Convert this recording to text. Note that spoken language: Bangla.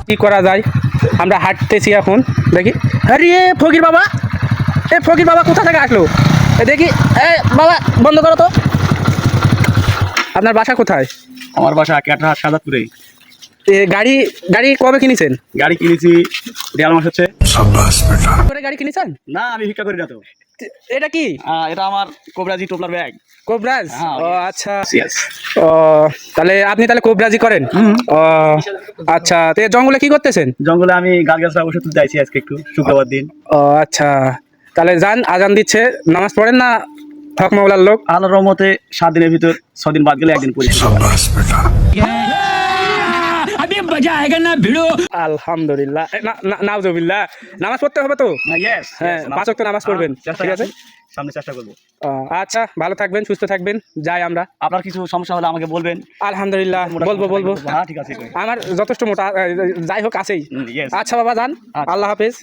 কি করা যায়, আমরা হাঁটতেছি এখন, দেখি। আরে ফকির বাবা, ফকির বাবা কোথা থেকে আসলো? দেখি, বাবা বন্ধ করো তো। আপনার বাসা কোথায়? আমার বাসা ক্যাটরাহাট সাজাদপুরে। গাড়ি গাড়ি কবে কিনেছেন? গাড়ি কিনেছি 1.5 মাস হচ্ছে। করে গাড়ি কিনেছেন? না, আমি ভিক্ষা করি না তো। এটা কি? এটা আমার কোবরাজি টোপলার ব্যাগ। কোবরাজ? হ্যাঁ, ও আচ্ছা। ও তাহলে আপনি তাহলে কোবরাজি করেন? ও আচ্ছা, তো জঙ্গলে কি করতেছেন? জঙ্গলে আমি গাছ গাছরা ওষুধ যাইছি আজকে একটু, শুক্রবার দিন। ও আচ্ছা, তাহলে যান, আজান দিচ্ছে, নামাজ পড়েন না? হক মাওলার লোক। আল্লাহর রহমতে 7 দিনের ভিতর 6 দিন বাদ গেলে একদিন পড়ি। আলহামদুলিল্লাহ, নাউজুবিল্লাহ। নামাজ পড়তে হবে তো? হ্যাঁ, 5 ওয়াক্ত নামাজ পড়বেন, ঠিক আছে? সামনে চেষ্টা করবো। আচ্ছা, ভালো থাকবেন, সুস্থ থাকবেন, যাই আমরা। আপনার কিছু সমস্যা হলে আমাকে বলবেন। আলহামদুলিল্লাহ, বলবো। হ্যাঁ, ঠিক আছে। আমার যথেষ্ট মোটা, যাই হোক আছেই। Yes. আচ্ছা বাবা, যান। আচ্ছা। আল্লাহ হাফেজ।